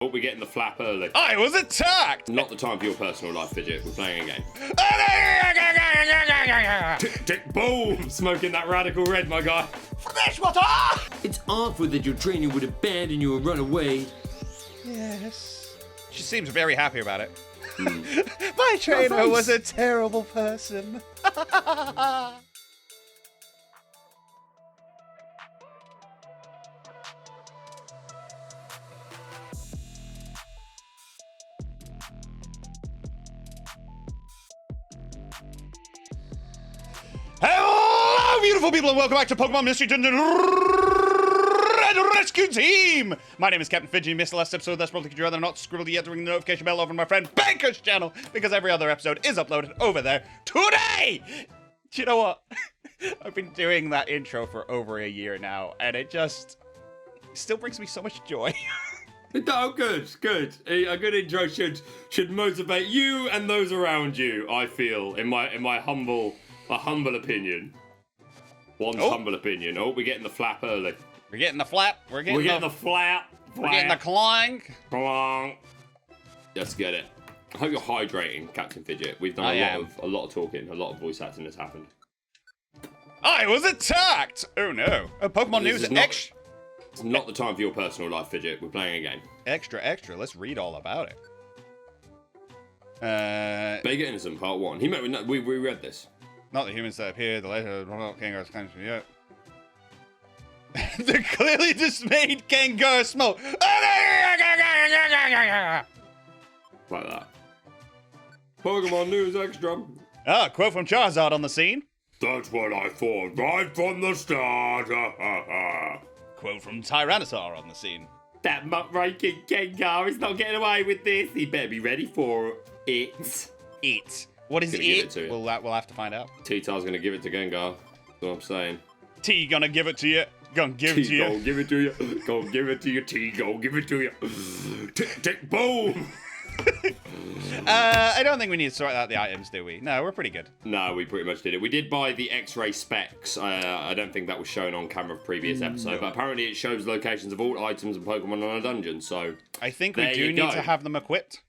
Oh, we're getting the flap early. I was attacked! Not the time for your personal life, Fidget. We're playing a game. Tick, tick, boom! Smoking that radical red, my guy. Freshwater! It's awful that your trainer would abandon you and run away. Yes. She seems very happy about it. My trainer was a terrible person. Hello, beautiful people, and welcome back to Pokemon Mystery Dungeon Red Rescue Team! My name is Captain Fidget. You missed the last episode. That's probably because you'd rather not scribble yet to ring the notification bell over to my friend Banker's channel, because every other episode is uploaded over there today! Do you know what? I've been doing that intro for over a year now, and it just still brings me so much joy. Oh, good. A good intro should motivate you and those around you, I feel, in my humble opinion. Humble opinion. Oh, we're getting the flap early. We're getting the flap. We're getting the flap. We're getting the clang. Clang. Let's get it. I hope you're hydrating, Captain Fidget. We've done a lot of talking, a lot of voice acting has happened. I was attacked! Oh no. Pokemon news extra. It's not the time for your personal life, Fidget. We're playing a game. Extra. Let's read all about it. Mega Innocent Part 1. We read this. Not the humans that appear, the later Kangaroos kind of yet. The clearly dismayed Kangaroo smoke. Like that. Pokemon news extra. Quote from Charizard on the scene. That's what I thought right from the start. Quote from Tyrannosaur on the scene. That muckraking Gengar is not getting away with this. He better be ready for it. It. What is it? We'll have to find out. T-Tar's gonna give it to Gengar. That's what I'm saying. T gonna give it to you. Gonna give it to you. Go give it to you. Go give it to you. T go give it to you. Tick tick boom. I don't think we need to sort out the items, do we? No, we're pretty good. No, we pretty much did it. We did buy the X-ray specs. I don't think that was shown on camera of previous episode, but apparently it shows locations of all items and Pokemon on a dungeon. So I think we do need to have them equipped.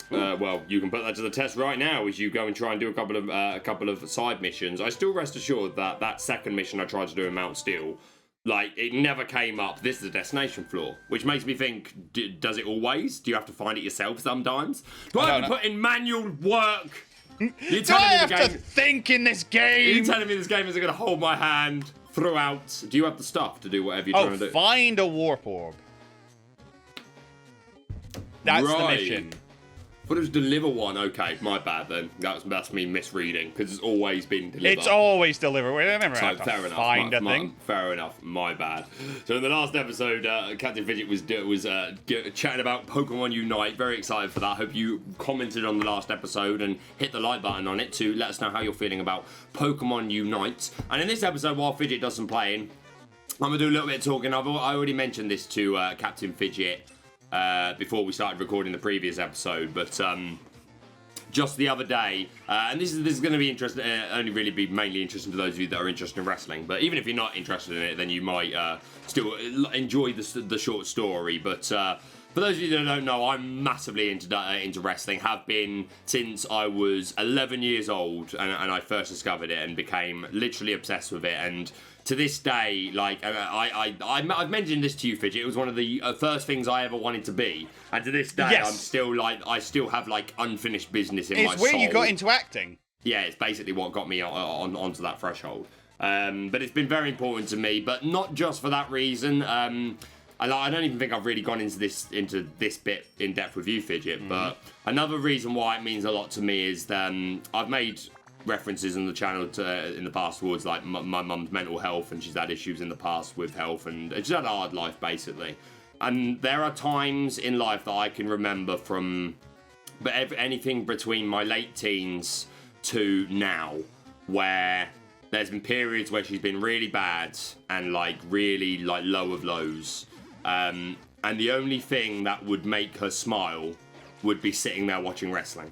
Well, you can put that to the test right now as you go and try and do a couple of side missions. I still rest assured that second mission I tried to do in Mount Steel, like, it never came up. This is a destination floor, which makes me think, does it always? Do you have to find it yourself sometimes? Do I have to put in manual work? Do I have to think in this game? You're telling me this game isn't going to hold my hand throughout? Do you have the stuff to do whatever you're trying to do? Find a Warp Orb. That's the mission. But it was deliver one. Okay, my bad then. That's me misreading, because it's always been delivered. It's always delivered. We never have to fair find enough. a thing. Fair enough. My bad. So in the last episode, Captain Fidget was chatting about Pokemon Unite. Very excited for that. Hope you commented on the last episode and hit the like button on it to let us know how you're feeling about Pokemon Unite. And in this episode, while Fidget does some playing, I'm going to do a little bit of talking. I already mentioned this to Captain Fidget before we started recording the previous episode, but just the other day, and this is going to be interesting, only really be mainly interesting to those of you that are interested in wrestling, but even if you're not interested in it, then you might still enjoy the short story. But for those of you that don't know, I'm massively into wrestling, have been since I was 11 years old, and I first discovered it and became literally obsessed with it. And to this day, like, I've mentioned this to you, Fidget. It was one of the first things I ever wanted to be, and to this day, I'm still I still have like unfinished business in my soul. It's where you got into acting. Yeah, it's basically what got me onto that threshold. But it's been very important to me, but not just for that reason. I don't even think I've really gone into this bit in depth with you, Fidget. But another reason why it means a lot to me is I've made references on the channel in the past towards like my mum's mental health, and she's had issues in the past with health, and she's had a hard life basically. And there are times in life that I can remember anything between my late teens to now, where there's been periods where she's been really bad and like really like low of lows, and the only thing that would make her smile would be sitting there watching wrestling,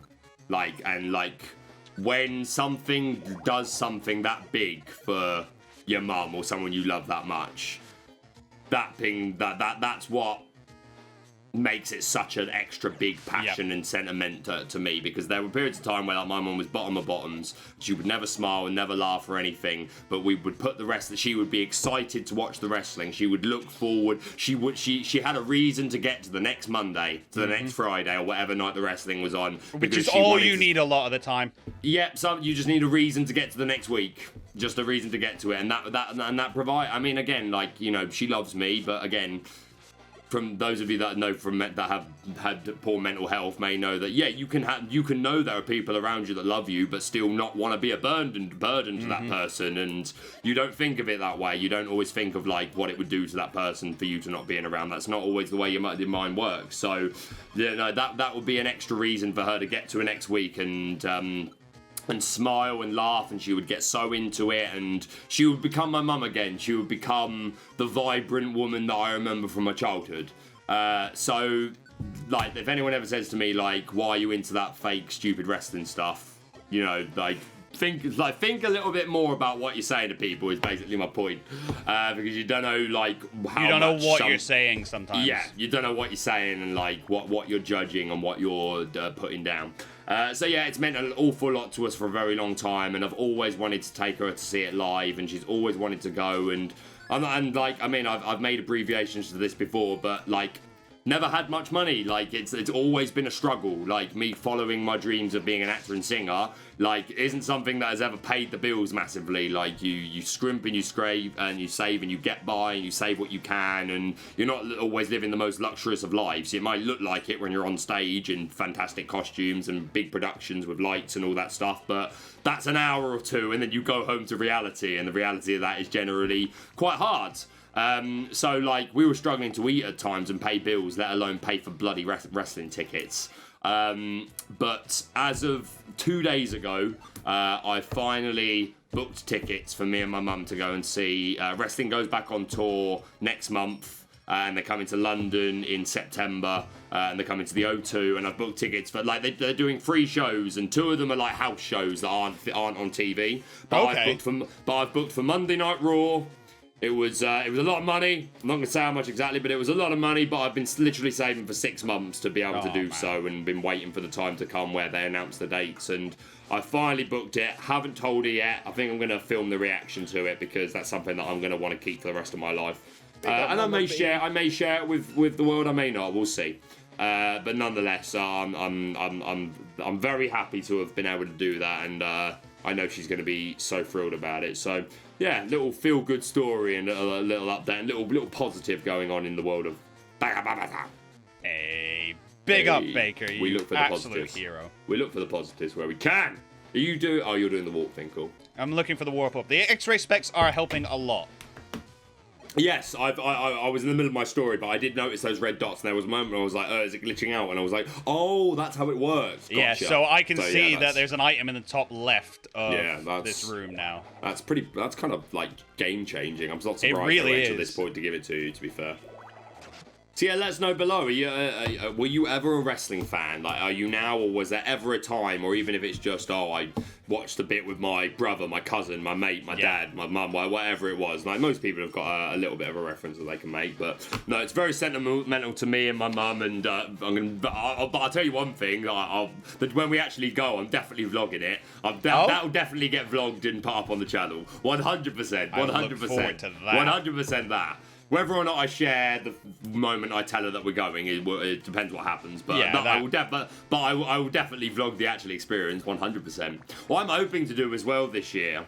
when something does something that big for your mum or someone you love that much, that's what makes it such an extra big passion and sentiment to me, because there were periods of time where like my mum was bottom of bottoms. She would never smile and never laugh or anything, but we would put the rest. She would be excited to watch the wrestling. She would look forward. She had a reason to get to the next Monday, to the next Friday, or whatever night the wrestling was on. Which is all you need a lot of the time. Yep, you just need a reason to get to the next week. Just a reason to get to it, and that provide. I mean, again, like, you know, she loves me, but again, from those of you that know that have had poor mental health may know that you can know there are people around you that love you but still not want to be a burden to that person, and you don't think of it that way. You don't always think of like what it would do to that person for you to not being around. That's not always the way your mind works. So that would be an extra reason for her to get to a next week and smile and laugh, and she would get so into it, and she would become my mum again. She would become the vibrant woman that I remember from my childhood. So, like, if anyone ever says to me, like, why are you into that fake, stupid wrestling stuff? You know, like, think a little bit more about what you're saying to people is basically my point. Because you don't know, like, how you don't know what you're saying sometimes. Yeah, you don't know what you're saying and, like, what you're judging and what you're putting down. So yeah, it's meant an awful lot to us for a very long time, and I've always wanted to take her to see it live, and she's always wanted to go, and like, I mean, I've made abbreviations to this before, but like, never had much money. Like, it's always been a struggle. Like, me following my dreams of being an actor and singer, like, isn't something that has ever paid the bills massively. Like, you scrimp and you scrape and you save and you get by and you save what you can, and you're not always living the most luxurious of lives. It might look like it when you're on stage in fantastic costumes and big productions with lights and all that stuff, but that's an hour or two, and then you go home to reality, and the reality of that is generally quite hard. So, like, we were struggling to eat at times and pay bills, let alone pay for bloody wrestling tickets. But as of 2 days ago, I finally booked tickets for me and my mum to go and see. Wrestling goes back on tour next month, and they're coming to London in September, and they're coming to the O2, and I've booked tickets for, like, they're doing free shows, and 2 of them are like house shows that aren't on TV. But okay. I've booked for Monday Night Raw. It was a lot of money. I'm not going to say how much exactly, but it was a lot of money. But I've been literally saving for 6 months to be able to do so, and been waiting for the time to come where they announce the dates. And I finally booked it. Haven't told her yet. I think I'm going to film the reaction to it, because that's something that I'm going to want to keep for the rest of my life. And I may share it with the world. I may not. We'll see. But nonetheless, I'm very happy to have been able to do that, and I know she's going to be so thrilled about it. So yeah, little feel-good story and a little update, and little positive going on in the world of Hey, big up, Baker. We look for the absolute positives. Hero. We look for the positives where we can. You're doing the walk thing, cool. I'm looking for the warp up. The X-ray specs are helping a lot. Yes, I was in the middle of my story, but I did notice those red dots, and there was a moment where I was like, is it glitching out? And I was like, oh, that's how it works. Gotcha. Yeah, so I can see that there's an item in the top left of this room now. That's kind of, like, game-changing. I'm not surprised at this point to give it to you, to be fair. So yeah, let us know below. Were you ever a wrestling fan? Like, are you now, or was there ever a time, or even if it's just, I watched a bit with my brother, my cousin, my mate, my dad, my mum, whatever it was. Like, most people have got a little bit of a reference that they can make, but no, it's very sentimental to me and my mum. And I'll tell you one thing: that when we actually go, I'm definitely vlogging it. That'll definitely get vlogged and put up on the channel. 100%. 100%. 100% that. Whether or not I share the moment I tell her that we're going, it depends what happens. But I will definitely vlog the actual experience, 100%. What I'm hoping to do as well this year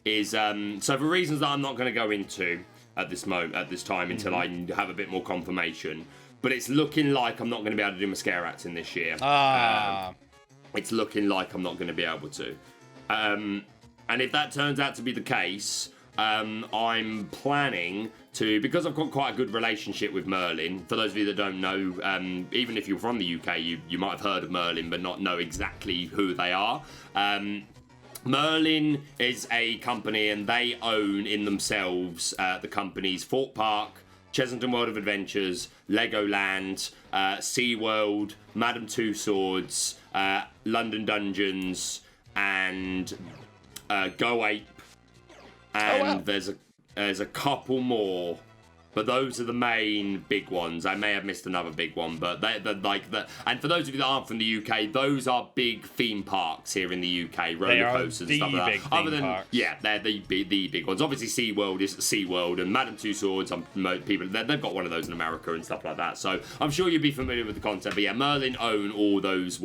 is, so for reasons that I'm not going to go into at this time until I have a bit more confirmation, but it's looking like I'm not going to be able to do my scare acting this year. It's looking like I'm not going to be able to. And if that turns out to be the case, I'm planning to, because I've got quite a good relationship with Merlin. For those of you that don't know, even if you're from the UK, you might have heard of Merlin but not know exactly who they are. Merlin is a company, and they own in themselves the companies Fort Park, Chesington World of Adventures, Legoland, SeaWorld, Madame Tussauds, London Dungeons, and Go Ape. And there's a couple more But those are the main big ones. I may have missed another big one, but they're like the. And for those of you that aren't from the UK, those are big theme parks here in the UK, roller coasters and stuff like that. Other than parks. They're the big ones. Obviously, SeaWorld is SeaWorld, and Madame Tussauds. They've got one of those in America and stuff like that. So I'm sure you'd be familiar with the concept. But yeah, Merlin own all those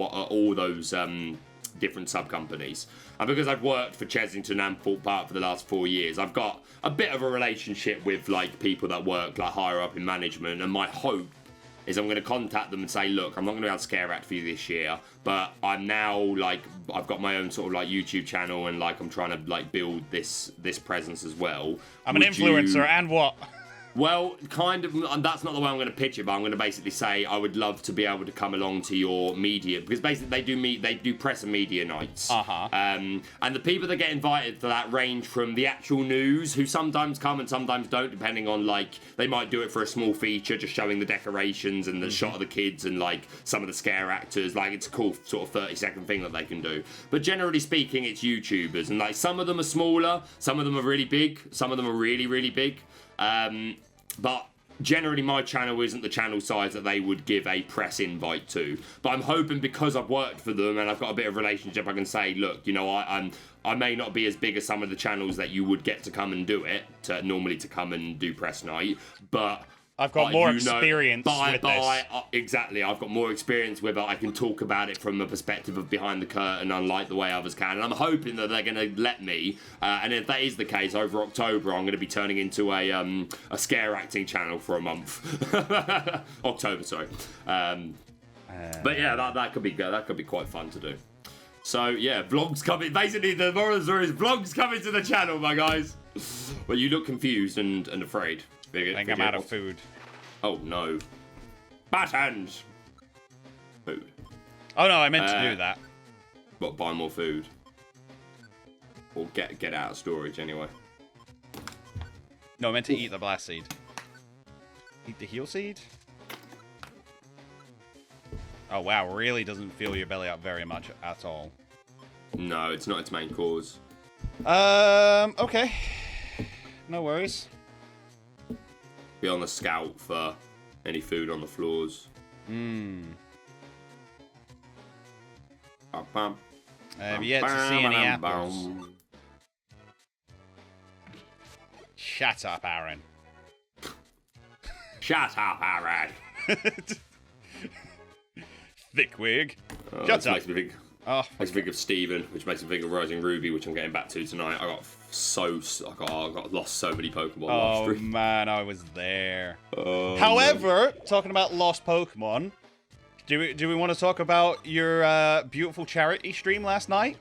different sub companies. And because I've worked for Chesington and Thorpe Park for the last 4 years, I've got a bit of a relationship with like people that work like higher up in management, and my hope is I'm going to contact them and say, look, I'm not going to be able to scare act for you this year, but I'm now like, I've got my own sort of like YouTube channel, and like I'm trying to like build this presence as well. I'm an influencer and what? Well, kind of, that's not the way I'm going to pitch it, but I'm going to basically say I would love to be able to come along to your media, because basically they do press and media nights. And the people that get invited to that range from the actual news, who sometimes come and sometimes don't, depending on, like, they might do it for a small feature, just showing the decorations and the shot of the kids and, like, some of the scare actors. Like, it's a cool sort of 30-second thing that they can do. But generally speaking, it's YouTubers, and, like, some of them are smaller, some of them are really big, some of them are really, really big. But generally my channel isn't the channel size that they would give a press invite to. But I'm hoping, because I've worked for them and I've got a bit of relationship, I can say, look, you know, I may not be as big as some of the channels that you would get to come and do it, normally to come and do press night, but I've got more experience with this. Exactly, I've got more experience with it. I can talk about it from a perspective of behind the curtain, unlike the way others can. And I'm hoping that they're going to let me. And if that is the case, over October, I'm going to be turning into a scare acting channel for a month. October, sorry. But yeah, that could be good. That could be quite fun to do. So yeah, vlogs coming. Basically, the moral of the story is vlogs coming to the channel, my guys. Well, you look confused and afraid. I think I'm out of food. Oh no. Buttons! Food. Oh no, I meant to do that. But buy more food. Or get out of storage anyway. No, I meant to eat the blast seed. Eat the heal seed? Oh wow, really doesn't fill your belly up very much at all. No, it's not its main cause. Okay. No worries. Be on the scout for any food on the floors. Have yet to see any apples. Shut up, Aaron. Shut up, Aaron. Thick wig. Shut up. Makes me think of Steven, which makes me think of Rising Ruby, which I'm getting back to tonight. I got lost so many Pokemon last stream. Oh man, I was there. However, talking about lost Pokemon, do we want to talk about your beautiful charity stream last night?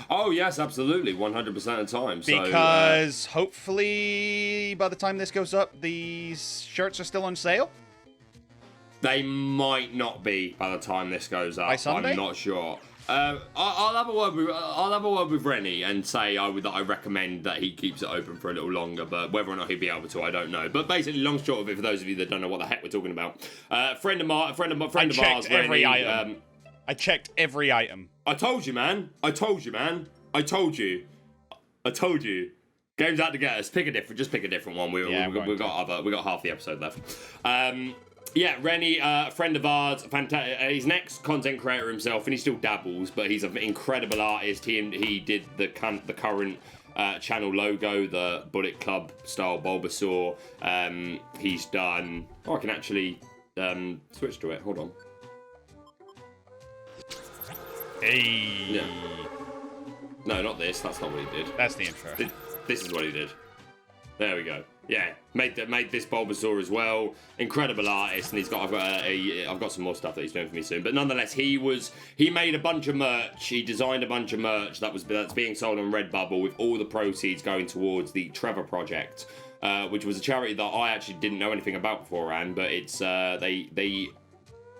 Oh yes, absolutely, 100% of the time. Because hopefully by the time this goes up, these shirts are still on sale. They might not be by the time this goes up. By Sunday? I'm not sure. I'll have a word with Rennie and say that I recommend that he keeps it open for a little longer, but whether or not he'll be able to, I don't know. But basically, long short of it, for those of you that don't know what the heck we're talking about, friend of ours, every Rennie, item. I checked every item. I told you, man. I told you. Game's out to get us. Just pick a different one. We got half the episode left. Yeah, Rennie, friend of ours, he's an ex-content creator himself, and he still dabbles, but he's an incredible artist. He did the current channel logo, the Bullet Club style Bulbasaur. He's done... Oh, I can actually switch to it. Hold on. Hey. Yeah. No, not this. That's not what he did. That's the intro. This is what he did. There we go. Yeah, made this Bulbasaur as well. Incredible artist, and I've got some more stuff that he's doing for me soon. But nonetheless, he made a bunch of merch. He designed a bunch of merch that's being sold on Redbubble, with all the proceeds going towards the Trevor Project, which was a charity that I actually didn't know anything about beforehand. But it's they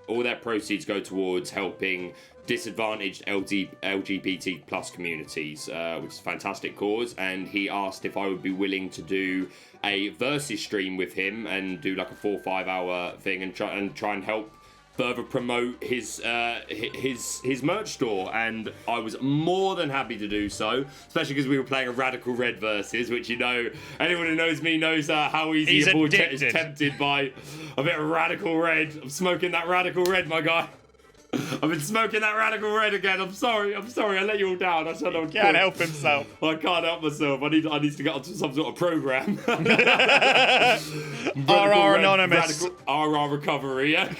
all their proceeds go towards helping disadvantaged LGBT plus communities, which is a fantastic cause. And he asked if I would be willing to do a versus stream with him and do like a 4 or 5 hour thing and try and help further promote his merch store, and I was more than happy to do so, especially because we were playing a Radical Red versus, which, you know, anyone who knows me knows how easy He's a boy addicted. is tempted by a bit of Radical Red. I'm smoking that Radical Red, my guy. I've been smoking that Radical Red again. I'm sorry. I let you all down. I said I would. Can't help himself. I can't help myself. I need to get onto some sort of program. RR Anonymous. RR Recovery, yeah.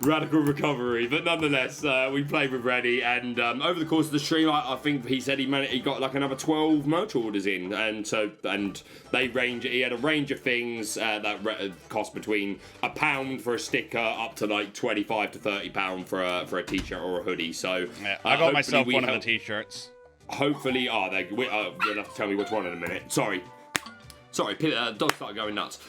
Radical Recovery. But nonetheless, we played with Reddy, and over the course of the stream, I think he said he got like another 12 merch orders in, and he had a range of things that cost between £1 for a sticker up to like £25 to £30 for a t-shirt or a hoodie. So yeah, I got myself one of the t-shirts. Hopefully, you'll have to tell me which one in a minute. Sorry, dog started going nuts.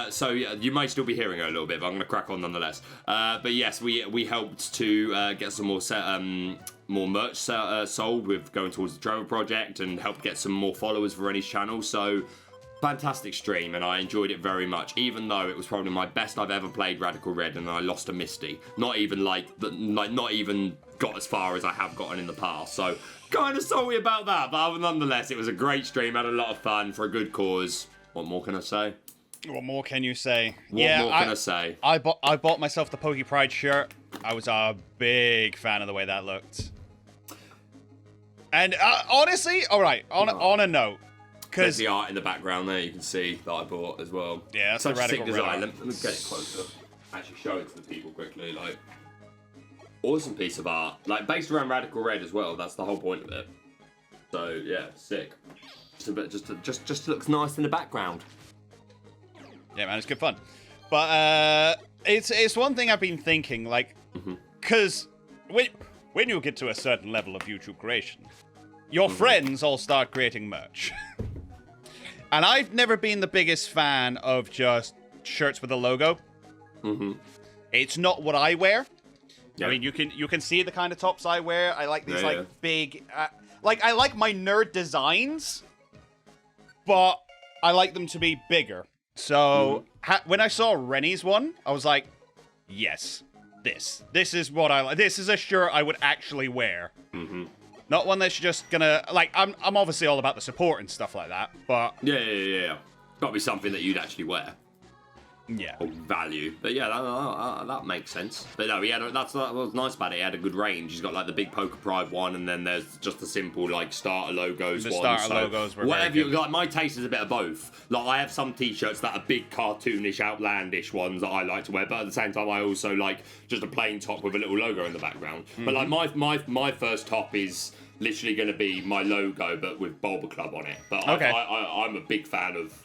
So yeah, you may still be hearing her a little bit, but I'm going to crack on nonetheless. But yes, we helped to get some more merch sold with going towards the Trevor project, and helped get some more followers for Rennie's channel. So fantastic stream, and I enjoyed it very much, even though it was probably my best I've ever played Radical Red, and I lost to Misty. Not even not even got as far as I have gotten in the past. So kind of sorry about that, but nonetheless, it was a great stream. Had a lot of fun for a good cause. What more can I say? What more can you say? What more can I say? I bought myself the Poke Pride shirt. I was a big fan of the way that looked. And honestly, all right, on a note, there's the art in the background there, you can see that I bought as well. Yeah, that's such a Radical sick design. Red. Let me get it closer. Actually, show it to the people quickly. Like, awesome piece of art. Like, based around Radical Red as well. That's the whole point of it. So yeah, sick. Just looks nice in the background. Yeah, man, it's good fun. But it's one thing I've been thinking, like, because when you get to a certain level of YouTube creation, your friends all start creating merch. And I've never been the biggest fan of just shirts with a logo. It's not what I wear. Yeah. I mean, you can see the kind of tops I wear. I like these big, I like my nerd designs, but I like them to be bigger. So when I saw Rennie's one, I was like, yes, this is what I like. This is a shirt I would actually wear. Not one that's just gonna, like, I'm obviously all about the support and stuff like that, but... Yeah. Gotta be something that you'd actually wear. Yeah. Or value. But yeah, that makes sense. But no, that's what was nice about it. He had a good range. He's got, like, the big Poker Pride one, and then there's just the simple, like, starter logos one. The starter logos were whatever very good. Like, my taste is a bit of both. Like, I have some t-shirts that are big, cartoonish, outlandish ones that I like to wear, but at the same time, I also like just a plain top with a little logo in the background. But, like, my first top is literally going to be my logo, but with Bulba Club on it. But I'm a big fan of...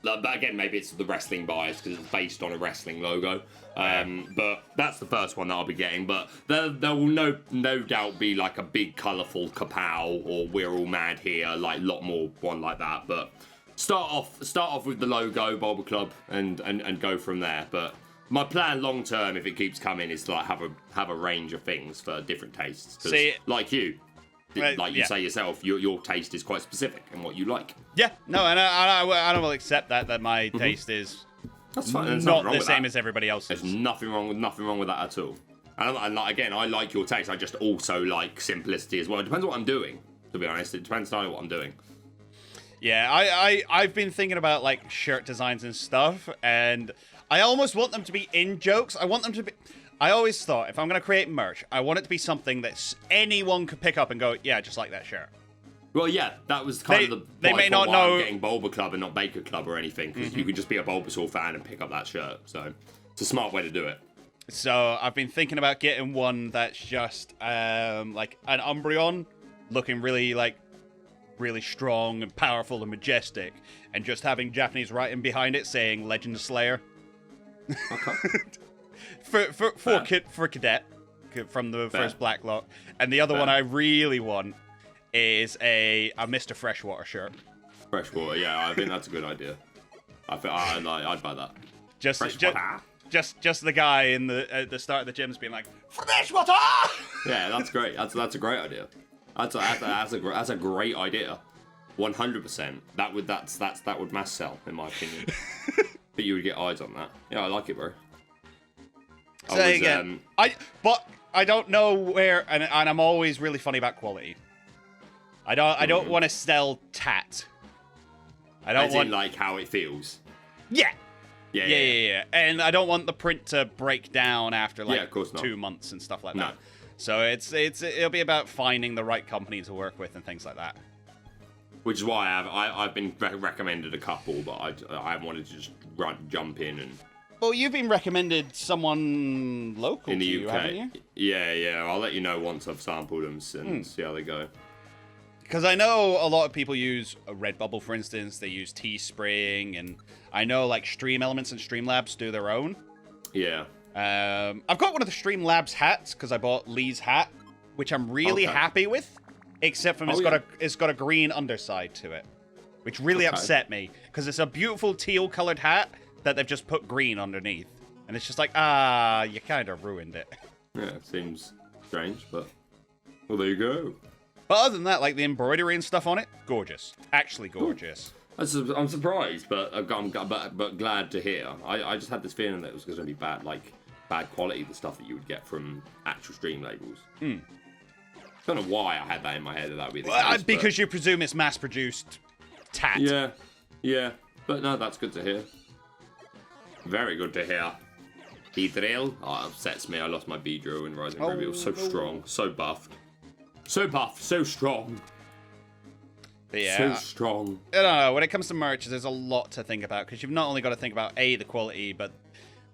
But again, maybe it's the wrestling bias because it's based on a wrestling logo. But that's the first one that I'll be getting. But there will no doubt be like a big colourful kapow or we're all mad here, like a lot more one like that. But start off with the logo, Bulba Club, and go from there. But my plan long term, if it keeps coming, is to like have a range of things for different tastes. See, like you. Like you say yourself, your taste is quite specific in what you like. Yeah, no, and I will accept that my taste is not the same as everybody else's. There's nothing wrong with that at all. And like, again, I like your taste. I just also like simplicity as well. It depends what I'm doing, to be honest. It depends on what I'm doing. Yeah, I've been thinking about like shirt designs and stuff, and I almost want them to be in jokes. I want them to be... I always thought, if I'm going to create merch, I want it to be something that anyone could pick up and go, yeah, just like that shirt. Well, yeah, that was kind of the they may not know I'm getting Bulba Club and not Baker Club or anything, because you can just be a Bulbasaur fan and pick up that shirt. So it's a smart way to do it. So I've been thinking about getting one that's just like an Umbreon, looking really strong and powerful and majestic, and just having Japanese writing behind it saying Legend Slayer. Okay. for Cadet from the first Blacklock, and the other one I really want is a Mr. Freshwater shirt. Freshwater, yeah, I think that's a good idea. I'd buy that. Just the guy in at the start of the gyms being like, Freshwater! Yeah, that's great. That's a great idea. That's a great idea. 100%. That would mass sell in my opinion. But you would get eyes on that. Yeah, I like it, bro. So Say again. But I don't know where, and I'm always really funny about quality. I don't want to sell tat. I don't want like how it feels. Yeah. Yeah. And I don't want the print to break down after like of course not. 2 months and stuff like that. So it'll be about finding the right company to work with and things like that. Which is why I've been recommended a couple, but I wanted to just jump in and. Well, you've been recommended someone local in the to UK. you, haven't you? Yeah. I'll let you know once I've sampled them and see how they go. Because I know a lot of people use a Redbubble, for instance. They use Teespring, and I know like Stream Elements and Streamlabs do their own. Yeah. I've got one of the Streamlabs hats because I bought Lee's hat, which I'm really happy with. Except for it's got a green underside to it, which really upset me because it's a beautiful teal colored hat that they've just put green underneath, and it's just like you kind of ruined it. Yeah, it seems strange, but well, there you go. But other than that, like the embroidery and stuff on it, gorgeous, actually gorgeous. I'm surprised, but but glad to hear. I just had this feeling that it was going to be bad quality, the stuff that you would get from actual stream labels. I don't know why I had that in my head that would be the case. Because you presume it's mass-produced tat. Yeah. But no, that's good to hear. Very good to hear. Beedrill. Oh, it upsets me. I lost my Beedrill in Rising Reveal. So strong. So buffed. So buff. So strong. Yeah. So strong. I don't know. When it comes to merch, there's a lot to think about. Because you've not only got to think about, the quality, but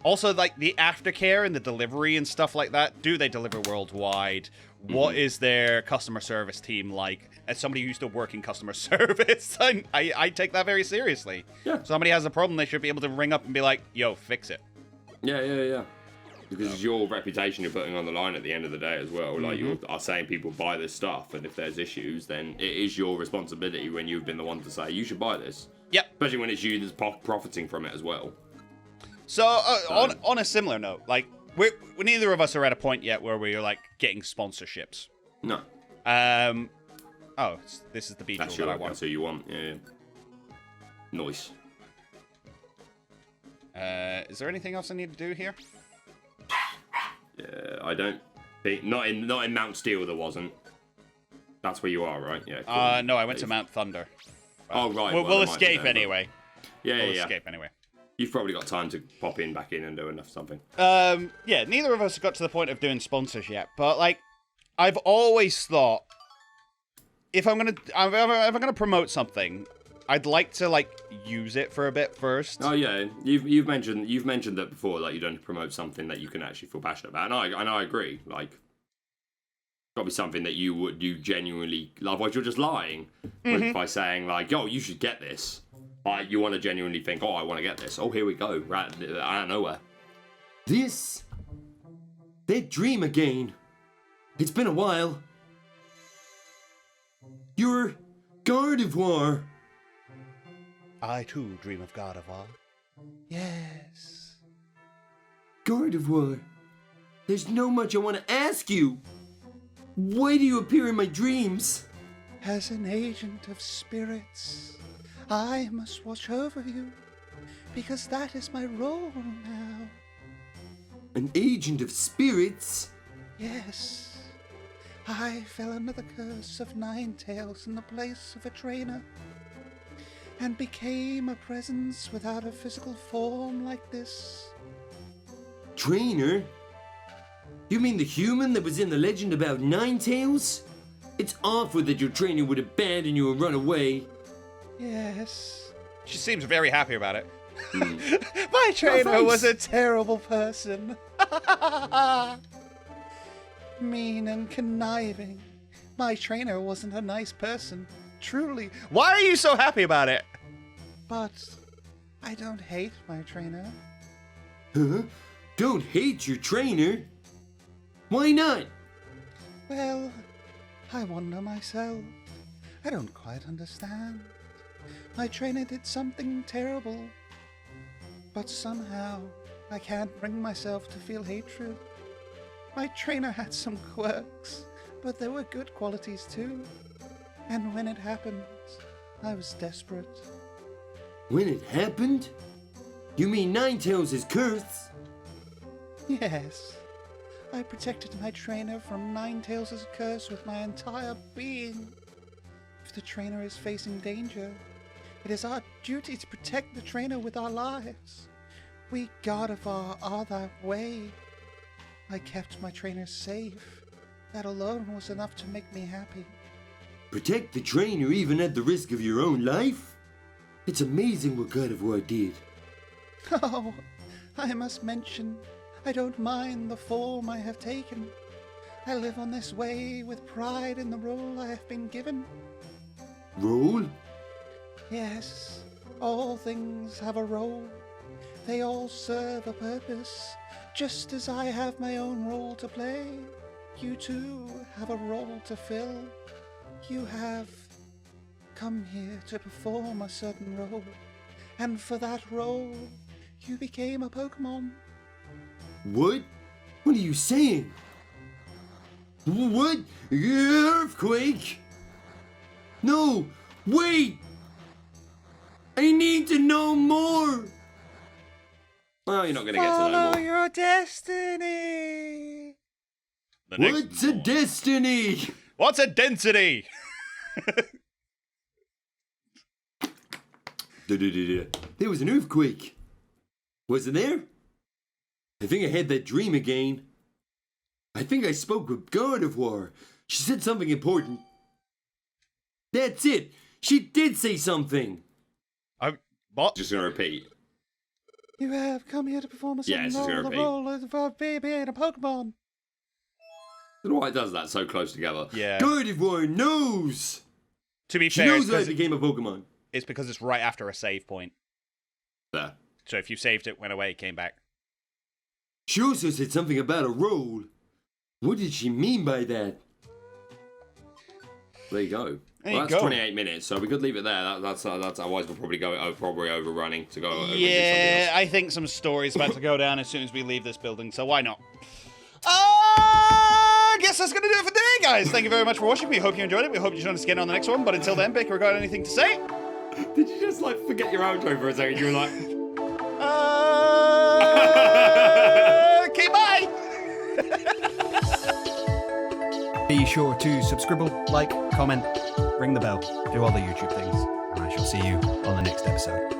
also like the aftercare and the delivery and stuff like that. Do they deliver worldwide? What is their customer service team like? As somebody who used to work in customer service, I take that very seriously. Yeah. If somebody has a problem, they should be able to ring up and be like, yo, fix it. Yeah. Because it's your reputation you're putting on the line at the end of the day as well. Like, you are saying people buy this stuff, and if there's issues, then it is your responsibility when you've been the one to say, you should buy this. Yep. Especially when it's you that's profiting from it as well. So, on a similar note, like, neither of us are at a point yet where we're, like, getting sponsorships. No. This is the beat that I want. That's who you want, yeah. Nice. Is there anything else I need to do here? Yeah, I don't think... Not in Mount Steel there wasn't. That's where you are, right? Yeah. Cool. No, I went to Mount Thunder. Oh, right. We'll escape anyway. Yeah, We'll escape anyway. You've probably got time to pop back in and do enough something. Yeah, neither of us got to the point of doing sponsors yet, but like, I've always thought if I'm gonna promote something, I'd like to like use it for a bit first. Oh yeah, you've mentioned that before. Like you don't promote something that you can actually feel passionate about, and I agree. Like, got to be something that you genuinely love. Otherwise, you're just lying by saying like, "Yo, you should get this." You want to genuinely think, "Oh, I want to get this." Oh, here we go, right out of nowhere. That dream again. It's been a while. You're Gardevoir. I too dream of Gardevoir. Yes. Gardevoir, there's no much I want to ask you. Why do you appear in my dreams? As an agent of spirits, I must watch over you, because that is my role now. An agent of spirits? Yes. I fell under the curse of Ninetales in the place of a trainer, and became a presence without a physical form like this. Trainer? You mean the human that was in the legend about Ninetales? It's awful that your trainer would abandon you and run away. Yes. She seems very happy about it. My trainer was a terrible person. Mean and conniving. My trainer wasn't a nice person. Truly. Why are you so happy about it? But I don't hate my trainer. Huh? Don't hate your trainer? Why not? Well, I wonder myself. I don't quite understand. My trainer did something terrible, but somehow I can't bring myself to feel hatred. My trainer had some quirks, but there were good qualities too. And when it happened, I was desperate. When it happened? You mean Ninetales' curse? Yes. I protected my trainer from Ninetails' curse with my entire being. If the trainer is facing danger, it is our duty to protect the trainer with our lives. We Gardevoir are that way. I kept my trainer safe. That alone was enough to make me happy. Protect the trainer even at the risk of your own life? It's amazing what Gardevoir did. Oh, I must mention, I don't mind the form I have taken. I live on this way with pride in the role I have been given. Role? Yes, all things have a role. They all serve a purpose, just as I have my own role to play. You too have a role to fill. You have come here to perform a certain role, and for that role, you became a Pokémon. What? What are you saying? What? Earthquake? No, wait! I need to know more! Well, you're not going to get to know Follow more. your destiny! What's a destiny? What's a density? There was an earthquake. Wasn't there? I think I had that dream again. I think I spoke with Gardevoir. She said something important. That's it. She did say something. What? Just gonna repeat. You have come here to perform a certain it's just gonna role, the repeat. role of being a Pokemon. I don't know why it does that so close together. Yeah. Gardevoir knows. To be She fair, knows I became a Pokemon. it's because it's right after a save point. There. So if you saved it, went away, it came back. She also said something about a role. What did she mean by that? There you go. There you That's go. 28 minutes, so we could leave it there. That's otherwise we'll probably go probably overrunning to go over and do Yeah, something else. I think some story's about to go down as soon as we leave this building, so why not? Guess that's going to do it for today, guys. Thank you very much for watching. We hope you enjoyed it. We hope you join us again on the next one. But until then, Baker, got anything to say? Did you just like forget your outro for a second? You were like, Okay, bye. Be sure to subscribe, like, comment, ring the bell, do all the YouTube things, and I shall see you on the next episode.